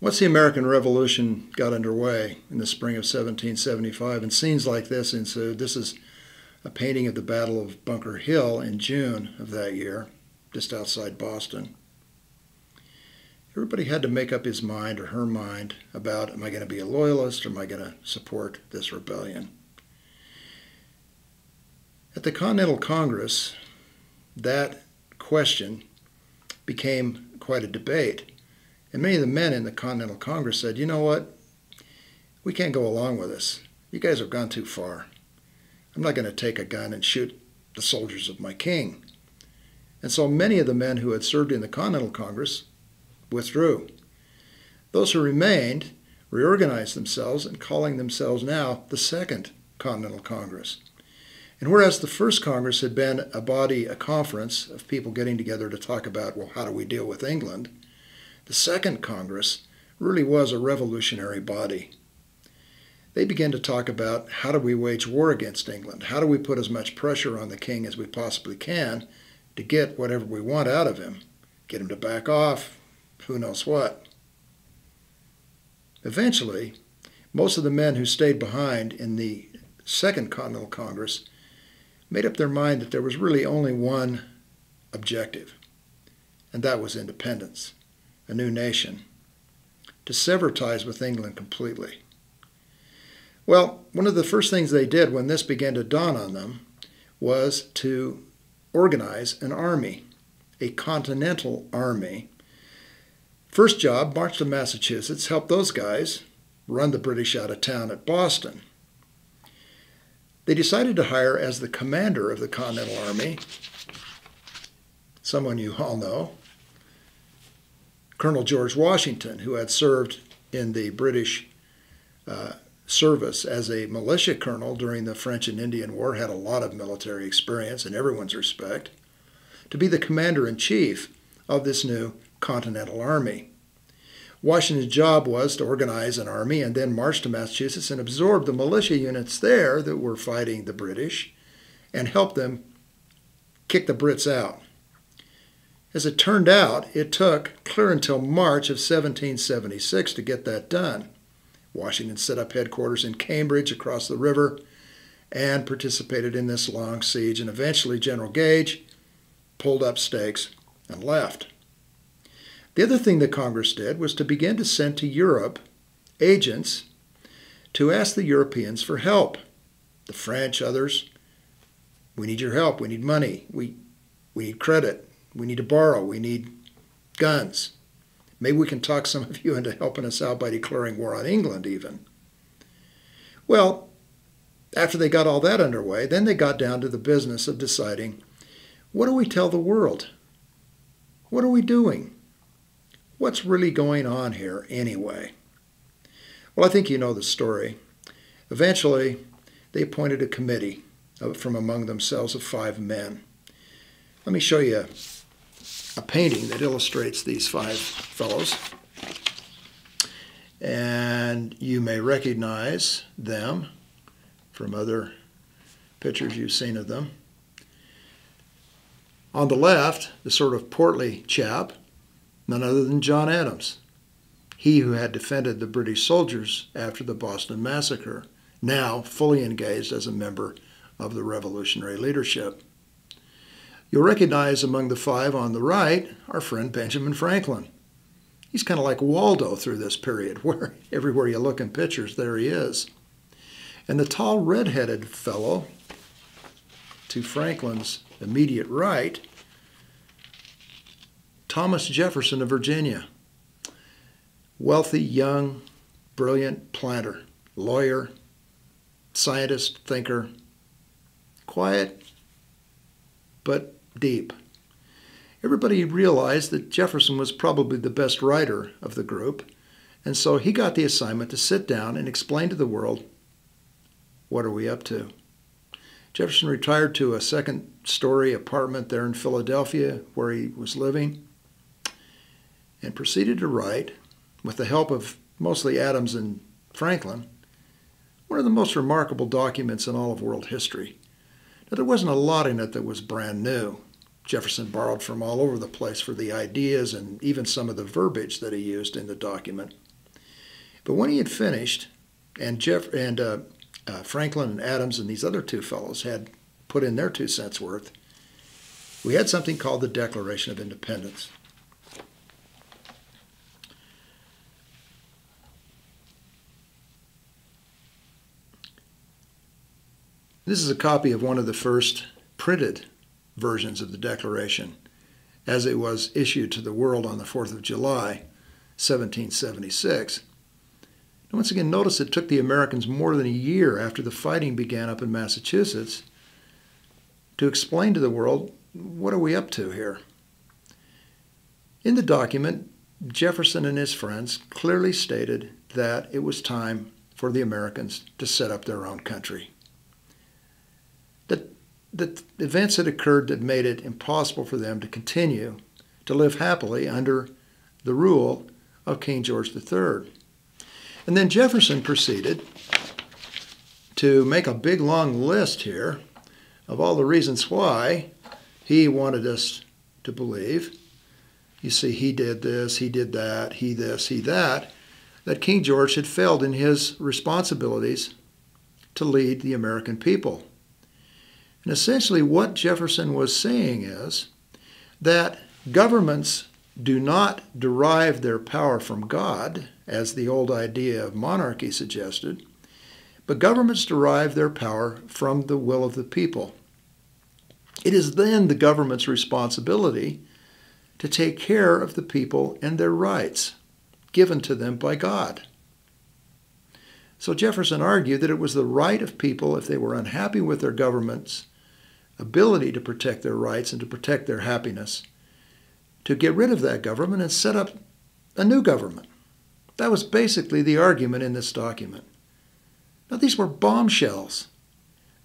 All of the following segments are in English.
Once the American Revolution got underway in the spring of 1775, and scenes like this ensued. This is a painting of the Battle of Bunker Hill in June of that year, just outside Boston. Everybody had to make up his mind or her mind about, am I going to be a loyalist or am I going to support this rebellion? At the Continental Congress, that question became quite a debate. And many of the men in the Continental Congress said, you know what, we can't go along with this. You guys have gone too far. I'm not going to take a gun and shoot the soldiers of my king. And so many of the men who had served in the Continental Congress withdrew. Those who remained reorganized themselves and calling themselves now the Second Continental Congress. And whereas the First Congress had been a conference of people getting together to talk about, well, how do we deal with England, the Second Congress really was a revolutionary body. They began to talk about, how do we wage war against England? How do we put as much pressure on the king as we possibly can to get whatever we want out of him? Get him to back off, who knows what. Eventually, most of the men who stayed behind in the Second Continental Congress made up their mind that there was really only one objective, and that was independence, a new nation, to sever ties with England completely. Well, one of the first things they did when this began to dawn on them was to organize an army, a continental army. First job, march to Massachusetts, help those guys run the British out of town at Boston. They decided to hire as the commander of the Continental Army someone you all know, Colonel George Washington, who had served in the British service as a militia colonel during the French and Indian War, had a lot of military experience and everyone's respect, to be the commander-in-chief of this new Continental Army. Washington's job was to organize an army and then march to Massachusetts and absorb the militia units there that were fighting the British and help them kick the Brits out. As it turned out, it took clear until March of 1776 to get that done. Washington set up headquarters in Cambridge across the river and participated in this long siege, and eventually General Gage pulled up stakes and left. The other thing that Congress did was to begin to send to Europe agents to ask the Europeans for help. The French, others, we need your help, we need money, we need credit, we need to borrow, we need guns. Maybe we can talk some of you into helping us out by declaring war on England even. Well, after they got all that underway, then they got down to the business of deciding, what do we tell the world? What are we doing? What's really going on here anyway? Well, I think you know the story. Eventually, they appointed a committee from among themselves of 5 men. Let me show you a painting that illustrates these 5 fellows. And you may recognize them from other pictures you've seen of them. On the left, the sort of portly chap, none other than John Adams, he who had defended the British soldiers after the Boston Massacre, now fully engaged as a member of the revolutionary leadership. You'll recognize among the 5 on the right our friend Benjamin Franklin. He's kind of like Waldo through this period, where everywhere you look in pictures, there he is. And the tall red-headed fellow to Franklin's immediate right, Thomas Jefferson of Virginia. Wealthy, young, brilliant planter, lawyer, scientist, thinker, quiet, but deep. Everybody realized that Jefferson was probably the best writer of the group, and so he got the assignment to sit down and explain to the world, what are we up to? Jefferson retired to a second-story apartment there in Philadelphia where he was living and proceeded to write, with the help of mostly Adams and Franklin, one of the most remarkable documents in all of world history. Now, there wasn't a lot in it that was brand new. Jefferson borrowed from all over the place for the ideas and even some of the verbiage that he used in the document. But when he had finished, and Franklin and Adams and these other two fellows had put in their 2 cents worth, we had something called the Declaration of Independence. This is a copy of one of the first printed versions of the Declaration as it was issued to the world on the 4th of July, 1776. And once again, notice it took the Americans more than a year after the fighting began up in Massachusetts to explain to the world, what are we up to here? In the document, Jefferson and his friends clearly stated that it was time for the Americans to set up their own country. The events had occurred that made it impossible for them to continue to live happily under the rule of King George III. And then Jefferson proceeded to make a big long list here of all the reasons why he wanted us to believe. You see, he did this, he did that, he this, he that King George had failed in his responsibilities to lead the American people. And essentially what Jefferson was saying is that governments do not derive their power from God, as the old idea of monarchy suggested, but governments derive their power from the will of the people. It is then the government's responsibility to take care of the people and their rights given to them by God. So Jefferson argued that it was the right of people, if they were unhappy with their government's ability to protect their rights and to protect their happiness, to get rid of that government and set up a new government. That was basically the argument in this document. Now, these were bombshells.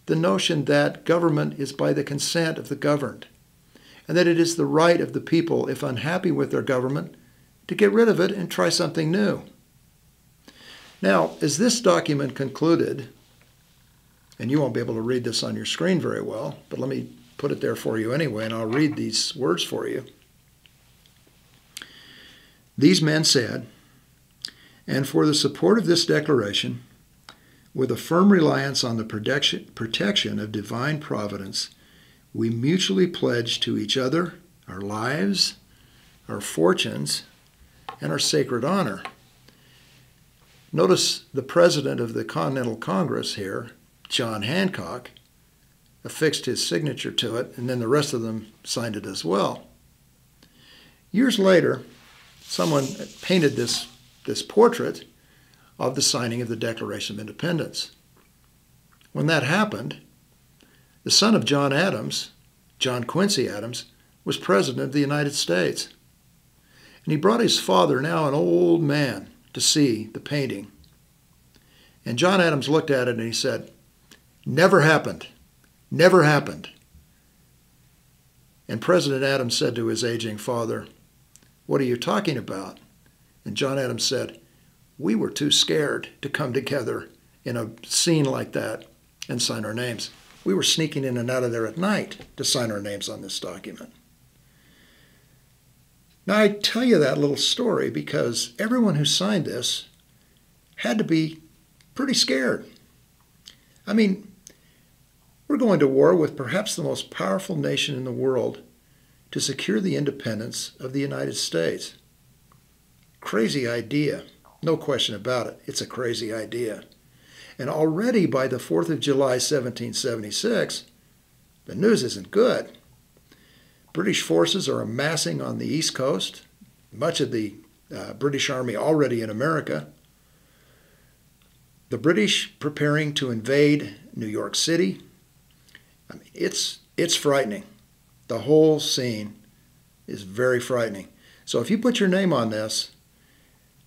The notion that government is by the consent of the governed, and that it is the right of the people, if unhappy with their government, to get rid of it and try something new. Now, as this document concluded, and you won't be able to read this on your screen very well, but let me put it there for you anyway, and I'll read these words for you. These men said, "And for the support of this declaration, with a firm reliance on the protection of divine providence, we mutually pledge to each other our lives, our fortunes, and our sacred honor." Notice the president of the Continental Congress here, John Hancock, affixed his signature to it, and then the rest of them signed it as well. Years later, someone painted this portrait of the signing of the Declaration of Independence. When that happened, the son of John Adams, John Quincy Adams, was president of the United States. And he brought his father, now an old man, to see the painting. And John Adams looked at it and he said, "Never happened. Never happened." And President Adams said to his aging father, "What are you talking about?" And John Adams said, "We were too scared to come together in a scene like that and sign our names. We were sneaking in and out of there at night to sign our names on this document." Now, I tell you that little story because everyone who signed this had to be pretty scared. I mean, we're going to war with perhaps the most powerful nation in the world to secure the independence of the United States. Crazy idea. No question about it. It's a crazy idea. And already by the 4th of July, 1776, the news isn't good. British forces are amassing on the East Coast, much of the British Army already in America. The British preparing to invade New York City. I mean, it's frightening. The whole scene is very frightening. So if you put your name on this,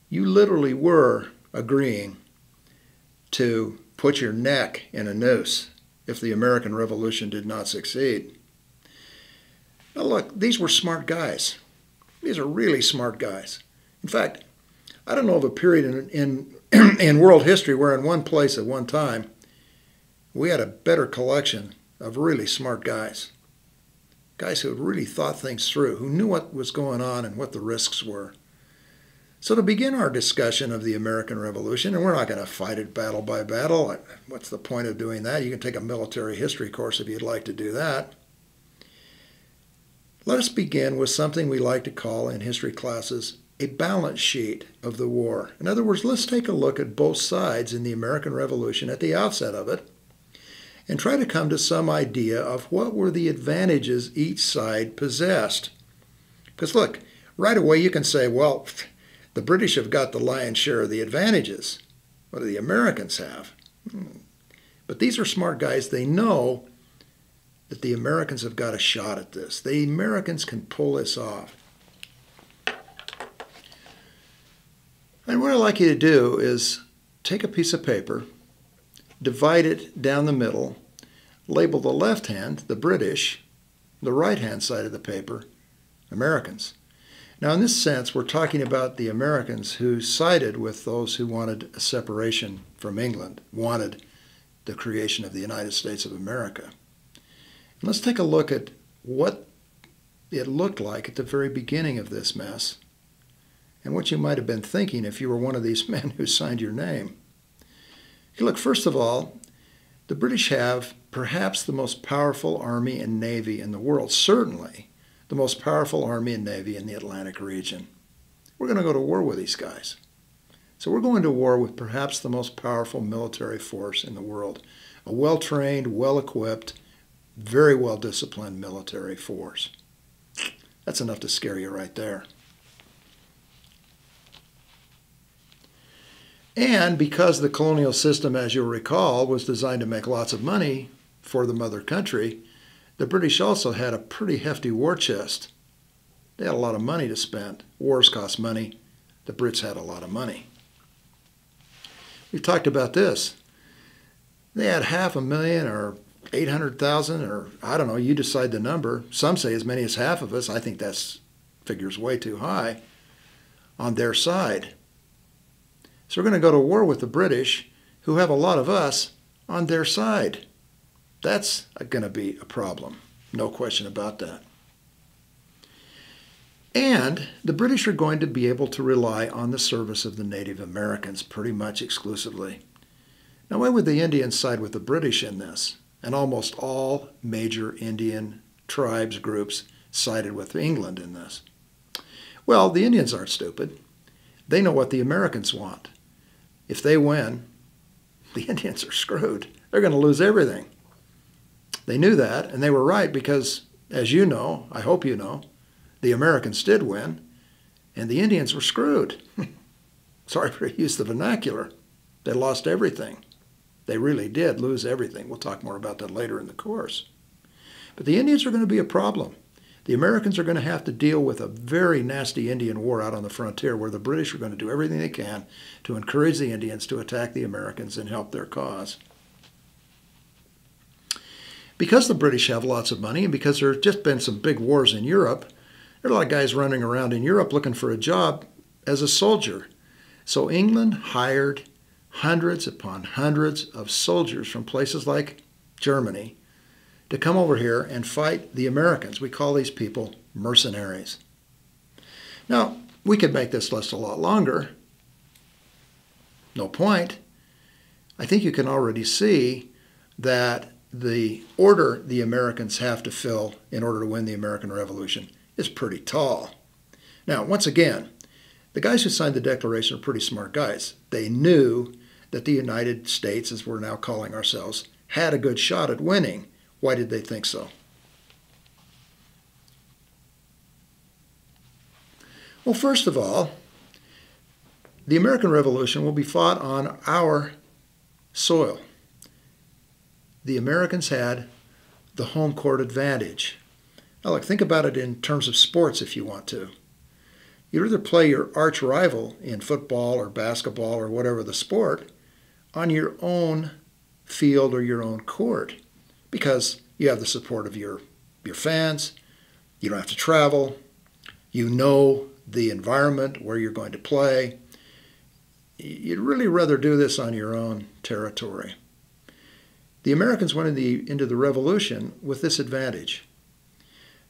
you literally were agreeing to put your neck in a noose if the American Revolution did not succeed. Now look, these were smart guys. These are really smart guys. In fact, I don't know of a period in world history where in one place at one time we had a better collection of really smart guys. Guys who had really thought things through, who knew what was going on and what the risks were. So to begin our discussion of the American Revolution, and we're not going to fight it battle by battle. What's the point of doing that? You can take a military history course if you'd like to do that. Let us begin with something we like to call in history classes a balance sheet of the war. In other words, let's take a look at both sides in the American Revolution at the outset of it and try to come to some idea of what were the advantages each side possessed. Because look, right away you can say, well, the British have got the lion's share of the advantages. What do the Americans have? But these are smart guys. They know that the Americans have got a shot at this. The Americans can pull this off. And what I'd like you to do is take a piece of paper, divide it down the middle, label the left hand, the British, the right hand side of the paper, Americans. Now in this sense, we're talking about the Americans who sided with those who wanted a separation from England, wanted the creation of the United States of America. And let's take a look at what it looked like at the very beginning of this mess, and what you might have been thinking if you were one of these men who signed your name. Look, first of all, the British have perhaps the most powerful army and navy in the world, certainly the most powerful army and navy in the Atlantic region. We're going to go to war with these guys. So we're going to war with perhaps the most powerful military force in the world, a well-trained, well-equipped, very well-disciplined military force. That's enough to scare you right there. And because the colonial system, as you'll recall, was designed to make lots of money for the mother country, the British also had a pretty hefty war chest. They had a lot of money to spend. Wars cost money. The Brits had a lot of money. We've talked about this. They had 500,000 or 800,000, or I don't know, you decide the number. Some say as many as half of us. I think that figure's way too high on their side. So we're going to go to war with the British, who have a lot of us on their side. That's going to be a problem. No question about that. And the British are going to be able to rely on the service of the Native Americans pretty much exclusively. Now, why would the Indians side with the British in this? And almost all major Indian tribes, groups, sided with England in this. Well, the Indians aren't stupid. They know what the Americans want. If they win, the Indians are screwed. They're going to lose everything. They knew that, and they were right because, as you know, I hope you know, the Americans did win, and the Indians were screwed. Sorry for use the vernacular. They lost everything. They really did lose everything. We'll talk more about that later in the course. But the Indians are going to be a problem. The Americans are going to have to deal with a very nasty Indian war out on the frontier where the British are going to do everything they can to encourage the Indians to attack the Americans and help their cause. Because the British have lots of money and because there have just been some big wars in Europe, there are a lot of guys running around in Europe looking for a job as a soldier. So England hired hundreds upon hundreds of soldiers from places like Germany to come over here and fight the Americans. We call these people mercenaries. Now, we could make this list a lot longer. No point. I think you can already see that the order the Americans have to fill in order to win the American Revolution is pretty tall. Now, once again, the guys who signed the Declaration are pretty smart guys. They knew that the United States, as we're now calling ourselves, had a good shot at winning. Why did they think so? Well, first of all, the American Revolution will be fought on our soil. The Americans had the home court advantage. Now, look, think about it in terms of sports if you want to. You'd either play your arch rival in football or basketball or whatever the sport on your own field or your own court because you have the support of your fans, you don't have to travel, you know the environment where you're going to play. You'd really rather do this on your own territory. The Americans went into the Revolution with this advantage.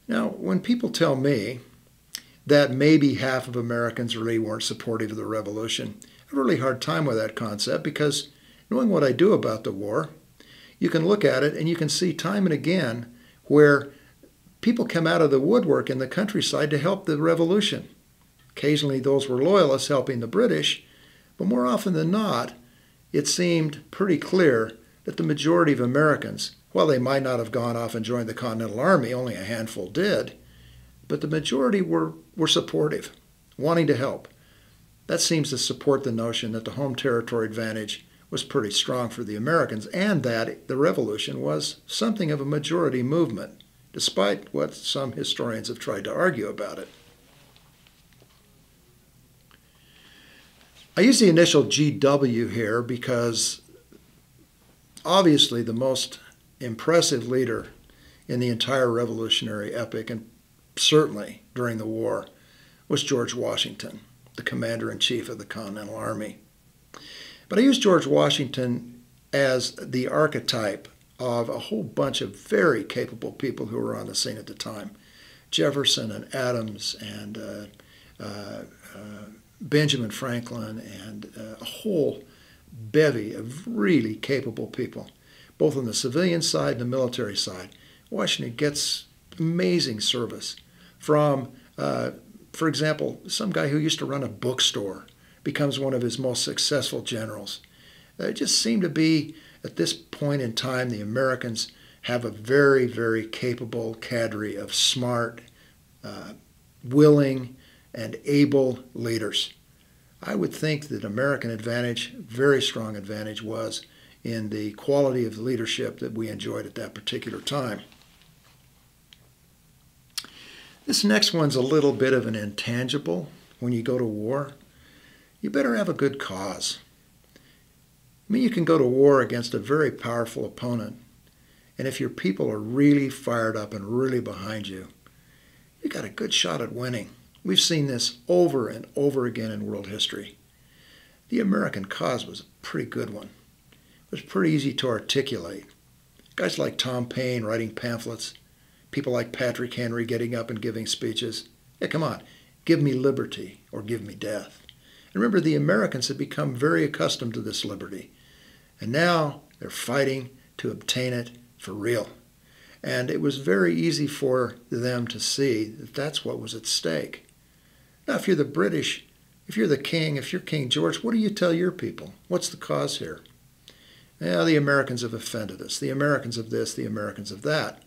Now, when people tell me that maybe half of Americans really weren't supportive of the revolution. I have a really hard time with that concept because knowing what I do about the war, you can look at it and you can see time and again where people come out of the woodwork in the countryside to help the revolution. Occasionally those were loyalists helping the British, but more often than not, it seemed pretty clear that the majority of Americans, while they might not have gone off and joined the Continental Army, only a handful did, but the majority were supportive, wanting to help. That seems to support the notion that the home territory advantage was pretty strong for the Americans and that the revolution was something of a majority movement, despite what some historians have tried to argue about it. I use the initial GW here because obviously the most impressive leader in the entire revolutionary epic, and certainly during the war, was George Washington, the commander-in-chief of the Continental Army. But I use George Washington as the archetype of a whole bunch of very capable people who were on the scene at the time. Jefferson and Adams and Benjamin Franklin and a whole bevy of really capable people, both on the civilian side and the military side. Washington gets amazing service from, for example, some guy who used to run a bookstore becomes one of his most successful generals. It just seemed to be, at this point in time, the Americans have a very, very capable cadre of smart, willing, and able leaders. I would think that American advantage, very strong advantage, was in the quality of leadership that we enjoyed at that particular time. This next one's a little bit of an intangible. When you go to war, you better have a good cause. I mean, you can go to war against a very powerful opponent, and if your people are really fired up and really behind you, you got a good shot at winning. We've seen this over and over again in world history. The American cause was a pretty good one. It was pretty easy to articulate. Guys like Tom Paine writing pamphlets, people like Patrick Henry getting up and giving speeches. Yeah, come on, give me liberty or give me death. And remember, the Americans had become very accustomed to this liberty, and now they're fighting to obtain it for real. And it was very easy for them to see that that's what was at stake. Now, if you're the British, if you're the king, if you're King George, what do you tell your people? What's the cause here? Yeah, the Americans have offended us. The Americans of this, the Americans of that.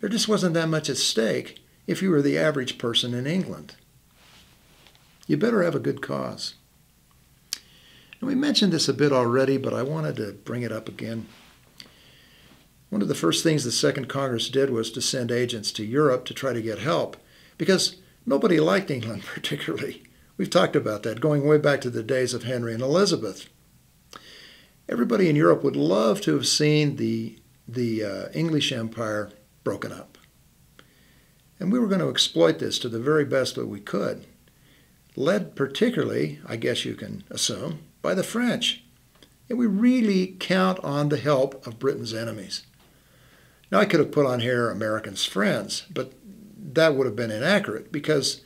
There just wasn't that much at stake if you were the average person in England. You better have a good cause. And we mentioned this a bit already, but I wanted to bring it up again. One of the first things the Second Congress did was to send agents to Europe to try to get help, because nobody liked England particularly. We've talked about that, going way back to the days of Henry and Elizabeth. Everybody in Europe would love to have seen the English Empire broken up. And we were going to exploit this to the very best that we could, led particularly, I guess you can assume, by the French. And we really count on the help of Britain's enemies. Now, I could have put on here Americans' friends, but that would have been inaccurate, because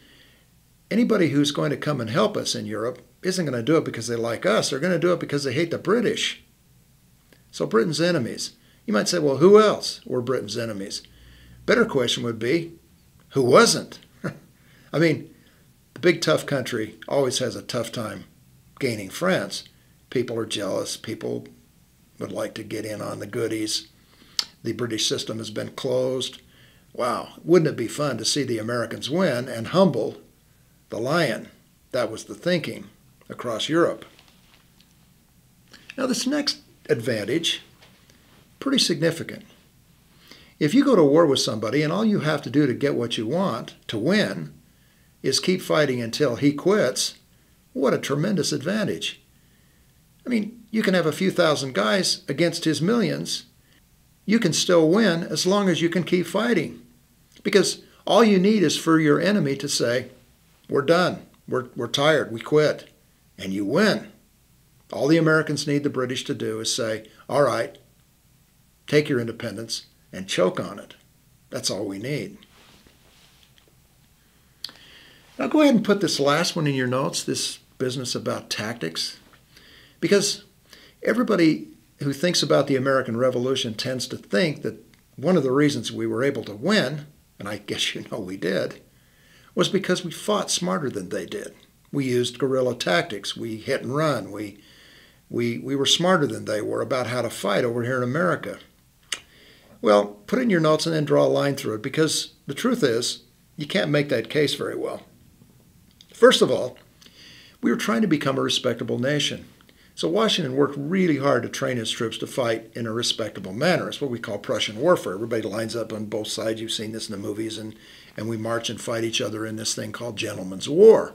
anybody who's going to come and help us in Europe isn't going to do it because they like us. They're going to do it because they hate the British. So Britain's enemies. You might say, well, who else were Britain's enemies? Better question would be, who wasn't? I mean, the big tough country always has a tough time gaining friends. People are jealous. People would like to get in on the goodies. The British system has been closed. Wow, wouldn't it be fun to see the Americans win and humble the lion? That was the thinking across Europe. Now, this next advantage, pretty significant. If you go to war with somebody and all you have to do to get what you want, to win, is keep fighting until he quits, what a tremendous advantage. I mean, you can have a few thousand guys against his millions. You can still win as long as you can keep fighting. Because all you need is for your enemy to say, we're done, we're tired, we quit, and you win. All the Americans need the British to do is say, all right, take your independence and choke on it. That's all we need. Now go ahead and put this last one in your notes, this business about tactics, because everybody who thinks about the American Revolution tends to think that one of the reasons we were able to win, and I guess you know we did, was because we fought smarter than they did. We used guerrilla tactics. We hit and run. We were smarter than they were about how to fight over here in America. Well, put it in your notes and then draw a line through it, because the truth is, you can't make that case very well. First of all, we were trying to become a respectable nation. So Washington worked really hard to train his troops to fight in a respectable manner. It's what we call Prussian warfare. Everybody lines up on both sides. You've seen this in the movies, and we march and fight each other in this thing called gentleman's war.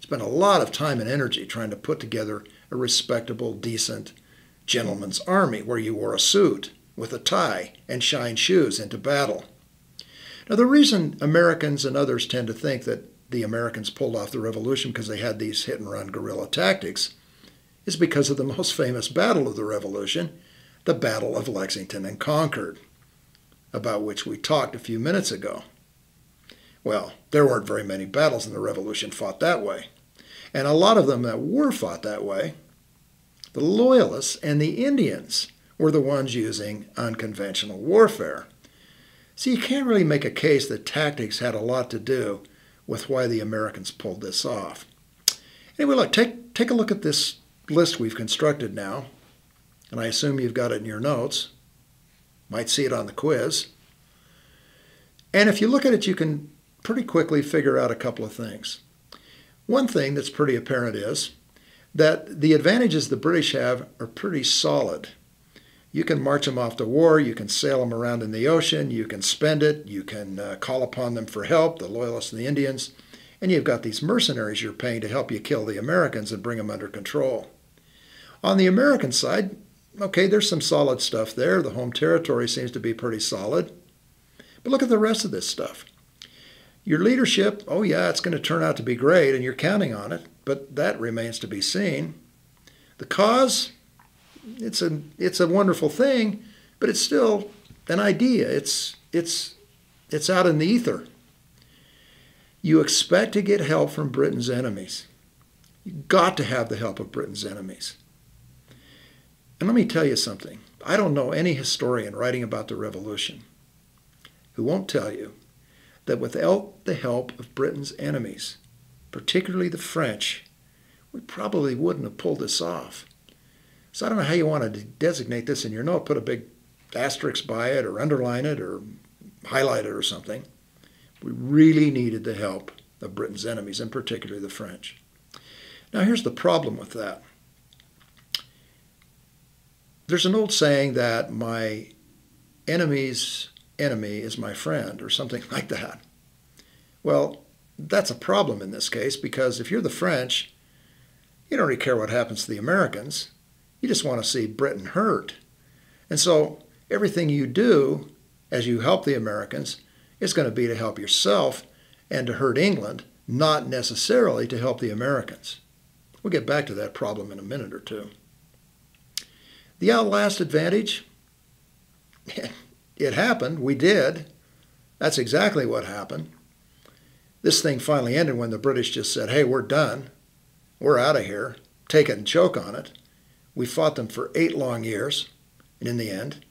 Spent a lot of time and energy trying to put together a respectable, decent gentleman's army where you wore a suit with a tie and shined shoes into battle. Now, the reason Americans and others tend to think that the Americans pulled off the revolution because they had these hit-and-run guerrilla tactics is because of the most famous battle of the Revolution, the Battle of Lexington and Concord, about which we talked a few minutes ago. Well, there weren't very many battles in the Revolution fought that way. And a lot of them that were fought that way, the Loyalists and the Indians were the ones using unconventional warfare. So you can't really make a case that tactics had a lot to do with why the Americans pulled this off. Anyway, look, take a look at this list we've constructed now, and I assume you've got it in your notes. Might see it on the quiz. And if you look at it, you can pretty quickly figure out a couple of things. One thing that's pretty apparent is that the advantages the British have are pretty solid. You can march them off to war, you can sail them around in the ocean, you can spend it, you can call upon them for help, the Loyalists and the Indians, and you've got these mercenaries you're paying to help you kill the Americans and bring them under control. On the American side, okay, there's some solid stuff there. The home territory seems to be pretty solid. But look at the rest of this stuff. Your leadership, oh yeah, it's going to turn out to be great, and you're counting on it, but that remains to be seen. The cause, it's a wonderful thing, but it's still an idea. It's out in the ether. You expect to get help from Britain's enemies. You've got to have the help of Britain's enemies. And let me tell you something. I don't know any historian writing about the Revolution who won't tell you that without the help of Britain's enemies, particularly the French, we probably wouldn't have pulled this off. So I don't know how you want to designate this in your note, put a big asterisk by it or underline it or highlight it or something. We really needed the help of Britain's enemies, and particularly the French. Now here's the problem with that. There's an old saying that my enemy's enemy is my friend, or something like that. Well, that's a problem in this case, because if you're the French, you don't really care what happens to the Americans. You just want to see Britain hurt. And so everything you do as you help the Americans is going to be to help yourself and to hurt England, not necessarily to help the Americans. We'll get back to that problem in a minute or two. The outlast advantage, it happened. We did. That's exactly what happened. This thing finally ended when the British just said, hey, we're done. We're out of here. Take it and choke on it. We fought them for 8 long years. And in the end,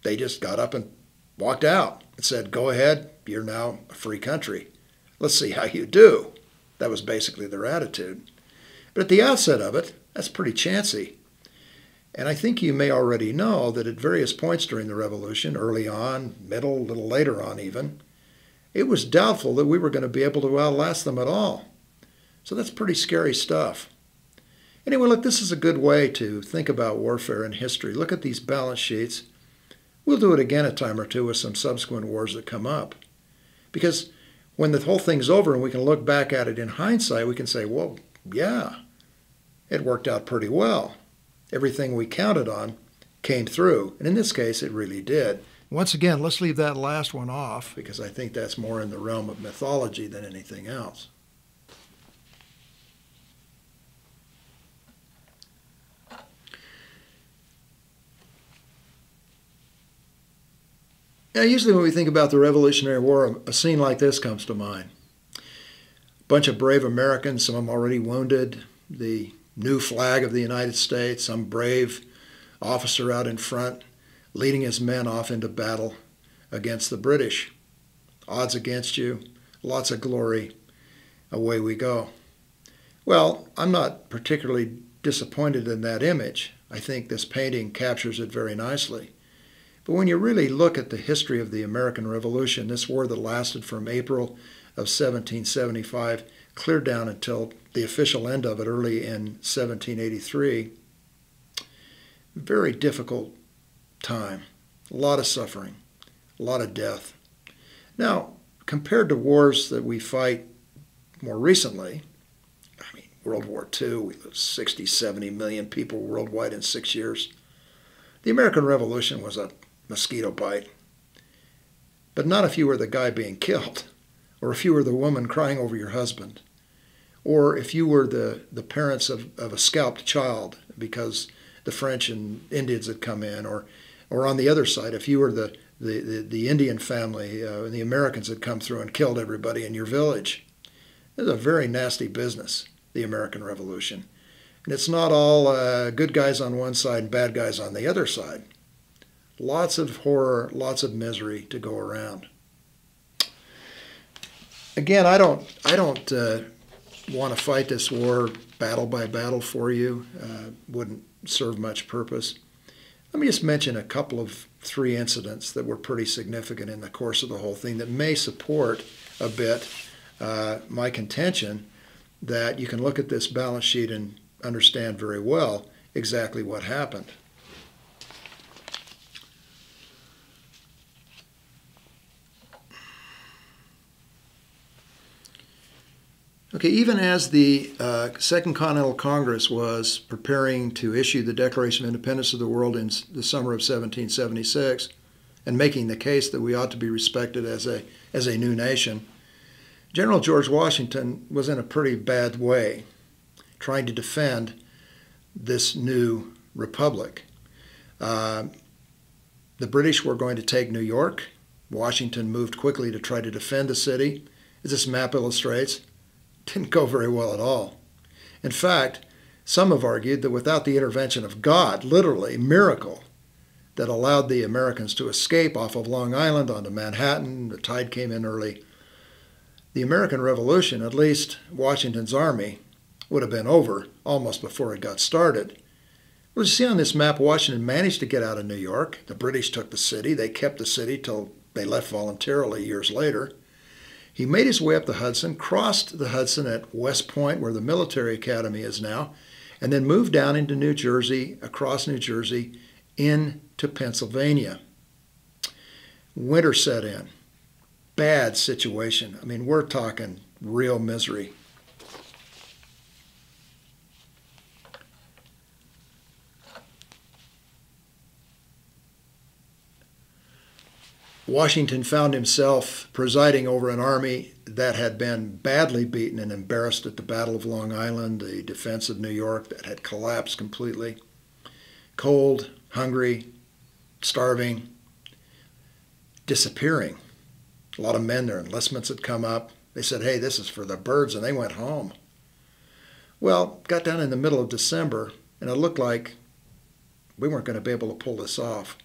they just got up and walked out and said, go ahead. You're now a free country. Let's see how you do. That was basically their attitude. But at the outset of it, that's pretty chancy. And I think you may already know that at various points during the Revolution, early on, middle, a little later on even, it was doubtful that we were going to be able to outlast them at all. So that's pretty scary stuff. Anyway, look, this is a good way to think about warfare and history. Look at these balance sheets. We'll do it again a time or two with some subsequent wars that come up. Because when the whole thing's over and we can look back at it in hindsight, we can say, well, yeah, it worked out pretty well. Everything we counted on came through. And in this case, it really did. Once again, let's leave that last one off, because I think that's more in the realm of mythology than anything else. Now, usually when we think about the Revolutionary War, a scene like this comes to mind. Bunch of brave Americans, some of them already wounded, the new flag of the United States, some brave officer out in front leading his men off into battle against the British. Odds against you, lots of glory, away we go. Well, I'm not particularly disappointed in that image. I think this painting captures it very nicely. But when you really look at the history of the American Revolution, this war that lasted from April of 1775 clear down until the official end of it early in 1783, very difficult time, a lot of suffering, a lot of death. Now, compared to wars that we fight more recently, I mean, World War II, we lost 60, 70 million people worldwide in 6 years. The American Revolution was a mosquito bite. But not if you were the guy being killed, or if you were the woman crying over your husband, or if you were the parents of a scalped child because the French and Indians had come in, or on the other side, if you were the Indian family and the Americans had come through and killed everybody in your village. It was a very nasty business, the American Revolution. And it's not all good guys on one side and bad guys on the other side. Lots of horror, lots of misery to go around. Again, I don't want to fight this war battle by battle for you. Wouldn't serve much purpose. Let me just mention a couple of 3 incidents that were pretty significant in the course of the whole thing that may support a bit my contention that you can look at this balance sheet and understand very well exactly what happened. Okay, even as the Second Continental Congress was preparing to issue the Declaration of Independence of the world in the summer of 1776 and making the case that we ought to be respected as a new nation, General George Washington was in a pretty bad way trying to defend this new republic. The British were going to take New York. Washington moved quickly to try to defend the city. As this map illustrates, didn't go very well at all. In fact, some have argued that without the intervention of God, literally miracle, that allowed the Americans to escape off of Long Island onto Manhattan, the tide came in early, the American Revolution, at least Washington's army, would have been over almost before it got started. Well, you see on this map, Washington managed to get out of New York. The British took the city. They kept the city till they left voluntarily years later. He made his way up the Hudson, crossed the Hudson at West Point, where the military academy is now, and then moved down into New Jersey, across New Jersey, into Pennsylvania. Winter set in. Bad situation. I mean, we're talking real misery. Washington found himself presiding over an army that had been badly beaten and embarrassed at the Battle of Long Island, the defense of New York that had collapsed completely. Cold, hungry, starving, disappearing. A lot of men, their enlistments had come up. They said, hey, this is for the birds, and they went home. Well, got down in the middle of December, and it looked like we weren't going to be able to pull this off.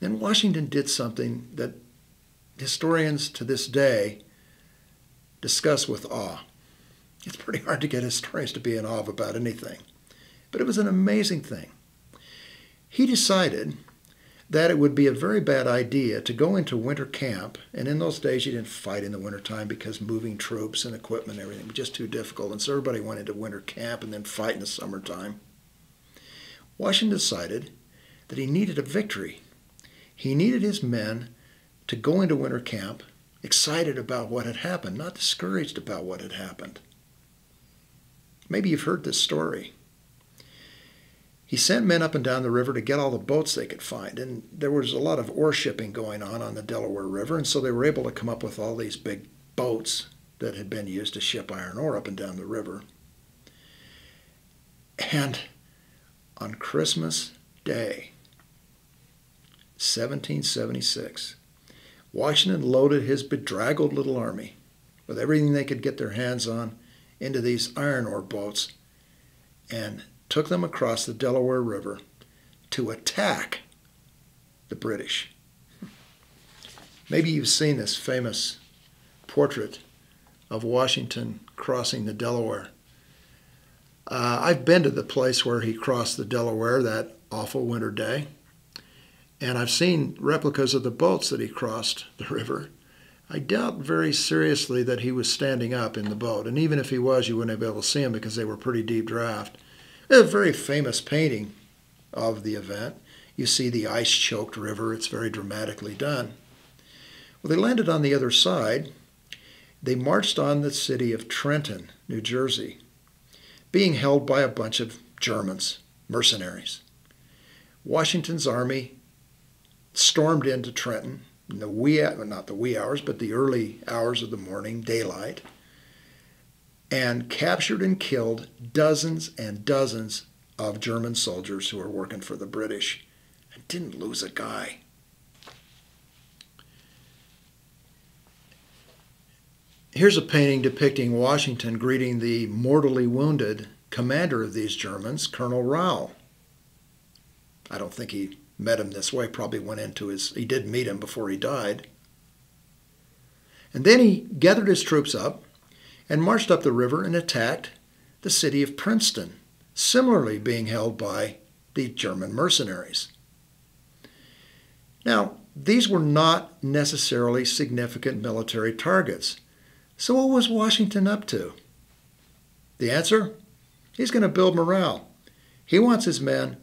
Then Washington did something that historians to this day discuss with awe. It's pretty hard to get historians to be in awe about anything. But it was an amazing thing. He decided that it would be a very bad idea to go into winter camp, and in those days you didn't fight in the wintertime because moving troops and equipment and everything was just too difficult, and so everybody went into winter camp and then fight in the summertime. Washington decided that he needed a victory. He needed his men to go into winter camp excited about what had happened, not discouraged about what had happened. Maybe you've heard this story. He sent men up and down the river to get all the boats they could find, and there was a lot of ore shipping going on the Delaware River, and so they were able to come up with all these big boats that had been used to ship iron ore up and down the river. And on Christmas Day, 1776, Washington loaded his bedraggled little army with everything they could get their hands on into these iron ore boats and took them across the Delaware River to attack the British. Maybe you've seen this famous portrait of Washington crossing the Delaware. I've been to the place where he crossed the Delaware that awful winter day, and I've seen replicas of the boats that he crossed the river. I doubt very seriously that he was standing up in the boat, and even if he was, you wouldn't be able to see him because they were pretty deep draft. It's a very famous painting of the event. You see the ice-choked river. It's very dramatically done. Well, they landed on the other side. They marched on the city of Trenton, New Jersey, being held by a bunch of Germans, mercenaries. Washington's army stormed into Trenton in the not the wee hours, but the early hours of the morning, daylight, and captured and killed dozens and dozens of German soldiers who were working for the British, and didn't lose a guy. Here's a painting depicting Washington greeting the mortally wounded commander of these Germans, Colonel Rahl. I don't think he met him this way, probably went into he did meet him before he died. And then he gathered his troops up and marched up the river and attacked the city of Princeton, similarly being held by the German mercenaries. Now, these were not necessarily significant military targets. So what was Washington up to? The answer? He's going to build morale. He wants his men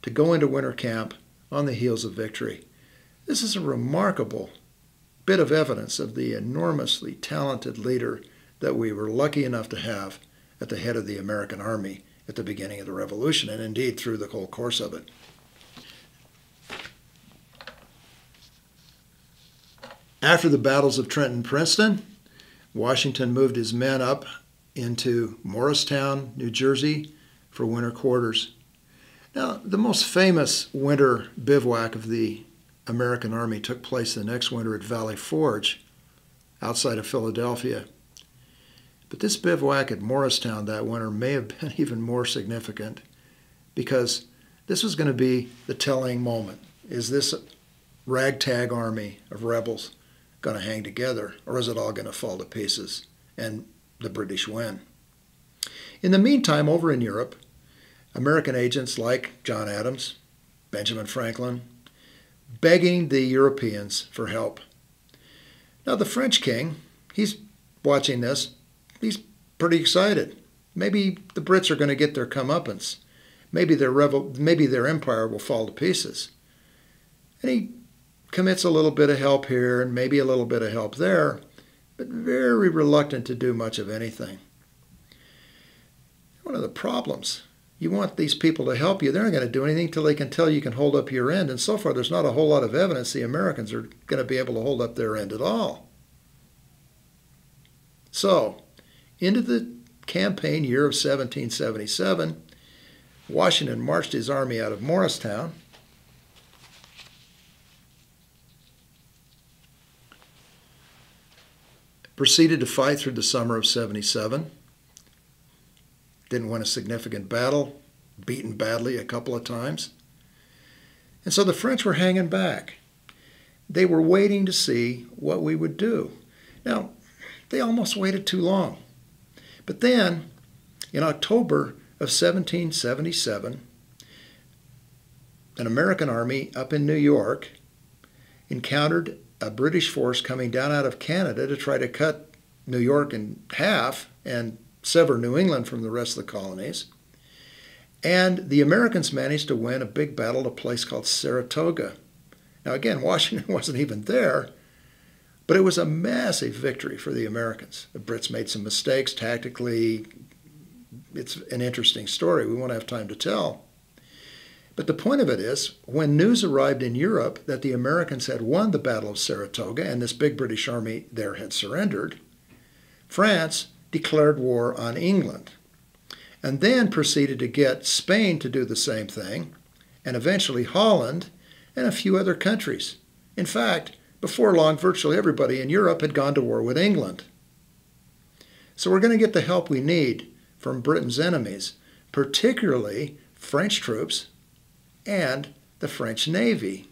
to go into winter camp on the heels of victory. This is a remarkable bit of evidence of the enormously talented leader that we were lucky enough to have at the head of the American Army at the beginning of the Revolution, and indeed through the whole course of it. After the battles of Trenton and Princeton, Washington moved his men up into Morristown, New Jersey, for winter quarters. Now, the most famous winter bivouac of the American Army took place the next winter at Valley Forge, outside of Philadelphia. But this bivouac at Morristown that winter may have been even more significant, because this was going to be the telling moment. Is this ragtag army of rebels going to hang together, or is it all going to fall to pieces and the British win? In the meantime, over in Europe, American agents like John Adams, Benjamin Franklin, begging the Europeans for help. Now the French king, he's watching this, he's pretty excited. Maybe the Brits are going to get their comeuppance. Maybe their empire will fall to pieces. And he commits a little bit of help here and maybe a little bit of help there, but very reluctant to do much of anything. One of the problems, you want these people to help you, they're not going to do anything until they can tell you can hold up your end, and so far there's not a whole lot of evidence the Americans are going to be able to hold up their end at all. So, into the campaign year of 1777, Washington marched his army out of Morristown, proceeded to fight through the summer of 77, didn't win a significant battle, beaten badly a couple of times. And so the French were hanging back. They were waiting to see what we would do. Now, they almost waited too long. But then, in October of 1777, an American army up in New York encountered a British force coming down out of Canada to try to cut New York in half and sever New England from the rest of the colonies. And the Americans managed to win a big battle at a place called Saratoga. Now again, Washington wasn't even there, but it was a massive victory for the Americans. The Brits made some mistakes tactically. It's an interesting story. We won't have time to tell. But the point of it is, when news arrived in Europe that the Americans had won the Battle of Saratoga and this big British army there had surrendered, France declared war on England and then proceeded to get Spain to do the same thing, and eventually Holland and a few other countries. In fact, before long, virtually everybody in Europe had gone to war with England. So we're going to get the help we need from Britain's enemies, particularly French troops and the French Navy.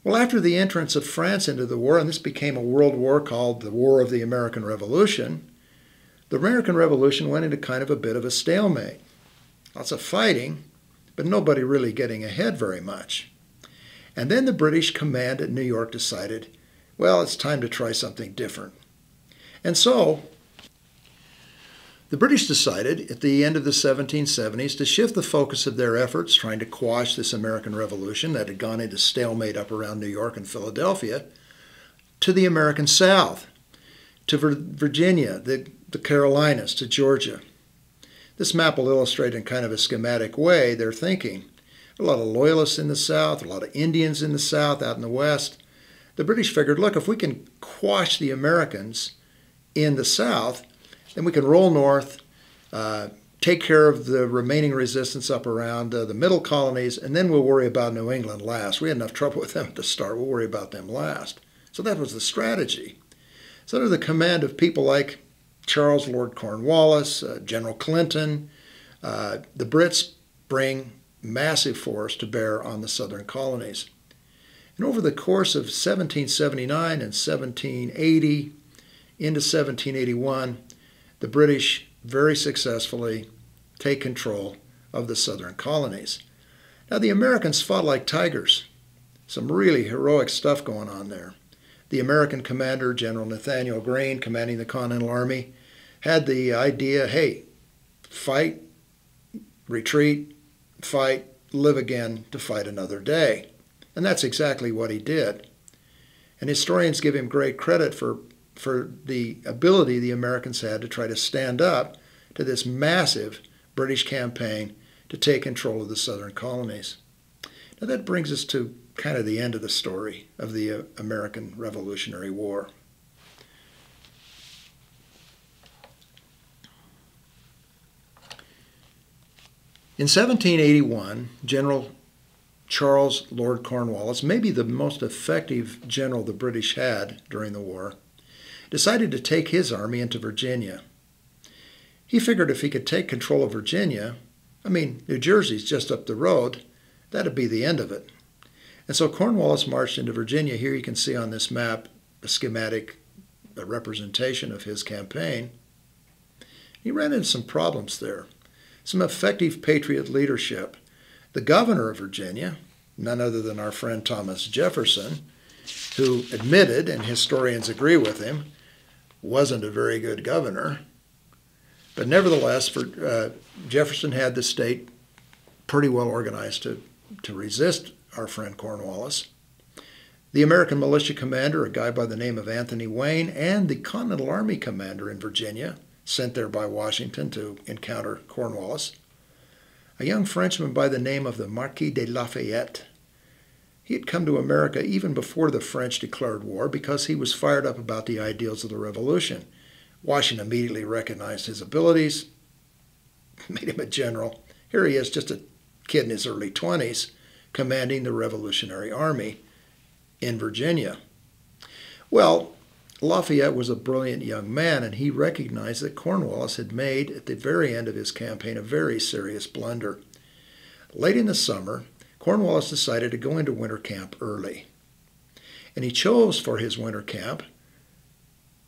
Well, after the entrance of France into the war, and this became a world war called the War of the American Revolution, the American Revolution went into kind of a bit of a stalemate. Lots of fighting, but nobody really getting ahead very much. And then the British command at New York decided, well, it's time to try something different. And so the British decided at the end of the 1770s to shift the focus of their efforts trying to quash this American Revolution that had gone into stalemate up around New York and Philadelphia to the American South, to Virginia, the Carolinas, to Georgia. This map will illustrate in kind of a schematic way their thinking. A lot of loyalists in the South, a lot of Indians in the South, out in the West. The British figured, look, if we can quash the Americans in the South, then we can roll north, take care of the remaining resistance up around the middle colonies, and then we'll worry about New England last. We had enough trouble with them at the start. We'll worry about them last. So that was the strategy. So under the command of people like Charles Lord Cornwallis, General Clinton, the Brits bring massive force to bear on the southern colonies. And over the course of 1779 and 1780 into 1781, the British very successfully take control of the southern colonies. Now the Americans fought like tigers. Some really heroic stuff going on there. The American commander, General Nathaniel Greene, commanding the Continental Army, had the idea, hey, fight, retreat, fight, live again to fight another day. And that's exactly what he did. And historians give him great credit for the ability the Americans had to try to stand up to this massive British campaign to take control of the southern colonies. Now that brings us to kind of the end of the story of the American Revolutionary War. In 1781, General Charles Lord Cornwallis, maybe the most effective general the British had during the war, decided to take his army into Virginia. He figured if he could take control of Virginia, New Jersey's just up the road, that'd be the end of it. And so Cornwallis marched into Virginia. Here you can see on this map a schematic representation of his campaign. He ran into some problems there. Some effective Patriot leadership. The governor of Virginia, none other than our friend Thomas Jefferson, who admitted, and historians agree with him, wasn't a very good governor. But nevertheless, Jefferson had the state pretty well organized to resist our friend Cornwallis. The American militia commander, a guy by the name of Anthony Wayne, and the Continental Army commander in Virginia, sent there by Washington to encounter Cornwallis. A young Frenchman by the name of the Marquis de Lafayette. He had come to America even before the French declared war because he was fired up about the ideals of the Revolution. Washington immediately recognized his abilities, made him a general. Here he is, just a kid in his early 20s, commanding the Revolutionary Army in Virginia. Well, Lafayette was a brilliant young man, and he recognized that Cornwallis had made, at the very end of his campaign, a very serious blunder. Late in the summer, Cornwallis decided to go into winter camp early. And he chose for his winter camp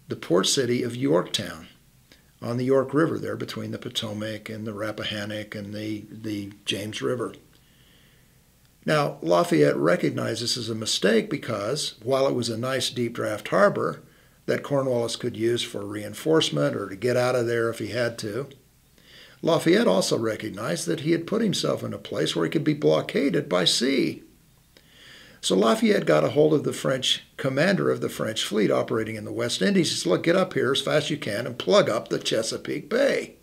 the port city of Yorktown on the York River there between the Potomac and the Rappahannock and the James River. Now, Lafayette recognized this as a mistake because, while it was a nice deep draft harbor that Cornwallis could use for reinforcement or to get out of there if he had to, Lafayette also recognized that he had put himself in a place where he could be blockaded by sea. So Lafayette got a hold of the French commander of the French fleet operating in the West Indies. He said, look, get up here as fast as you can and plug up the Chesapeake Bay.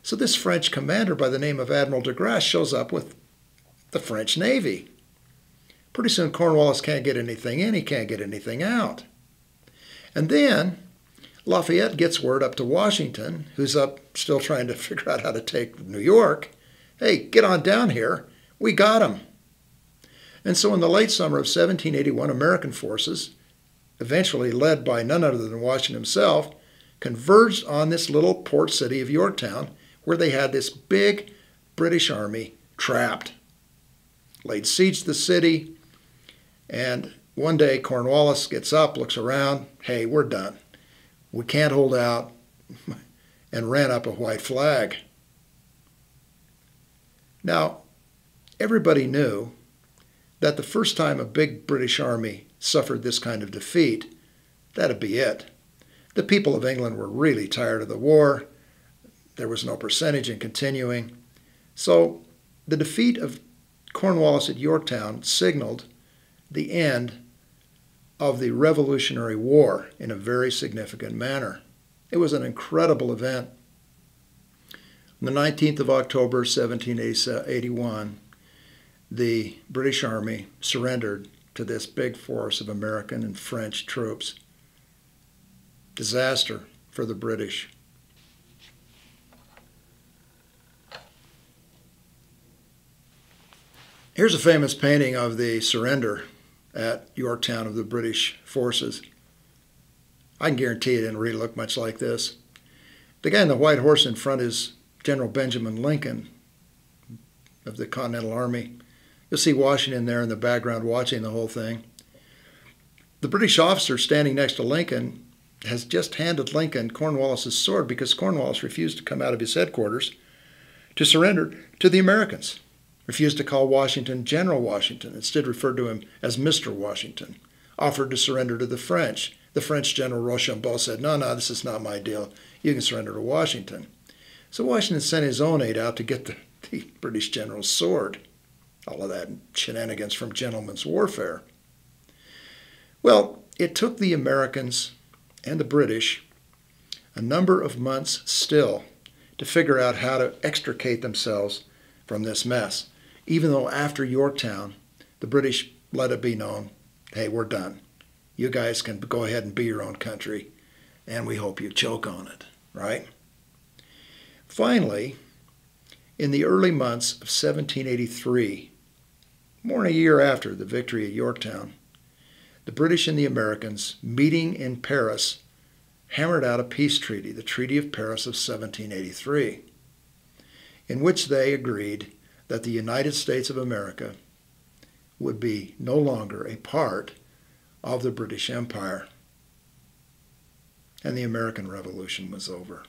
So this French commander by the name of Admiral de Grasse shows up with the French Navy. Pretty soon Cornwallis can't get anything in, he can't get anything out. And then Lafayette gets word up to Washington, who's up still trying to figure out how to take New York. Hey, get on down here. We got him. And so in the late summer of 1781, American forces, eventually led by none other than Washington himself, converged on this little port city of Yorktown, where they had this big British army trapped, laid siege to the city, and one day Cornwallis gets up, looks around, hey, we're done. We can't hold out, and ran up a white flag. Now, everybody knew that the first time a big British army suffered this kind of defeat, that'd be it. The people of England were really tired of the war. There was no percentage in continuing. So the defeat of Cornwallis at Yorktown signaled the end of the Revolutionary War in a very significant manner. It was an incredible event. On the 19th of October, 1781, the British Army surrendered to this big force of American and French troops. Disaster for the British. Here's a famous painting of the surrender at Yorktown of the British forces. I can guarantee it didn't really look much like this. The guy on the white horse in front is General Benjamin Lincoln of the Continental Army. You'll see Washington there in the background watching the whole thing. The British officer standing next to Lincoln has just handed Lincoln Cornwallis's sword because Cornwallis refused to come out of his headquarters to surrender to the Americans. Refused to call Washington General Washington, instead referred to him as Mr. Washington. Offered to surrender to the French. The French General Rochambeau said, no, this is not my deal. You can surrender to Washington. So Washington sent his own aide out to get the British general's sword. All of that shenanigans from gentleman's warfare. Well, it took the Americans and the British a number of months still to figure out how to extricate themselves from this mess. Even though after Yorktown, the British let it be known, hey, we're done. You guys can go ahead and be your own country, and we hope you choke on it, right? Finally, in the early months of 1783, more than a year after the victory at Yorktown, the British and the Americans, meeting in Paris, hammered out a peace treaty, the Treaty of Paris of 1783, in which they agreed that the United States of America would be no longer a part of the British Empire. And the American Revolution was over.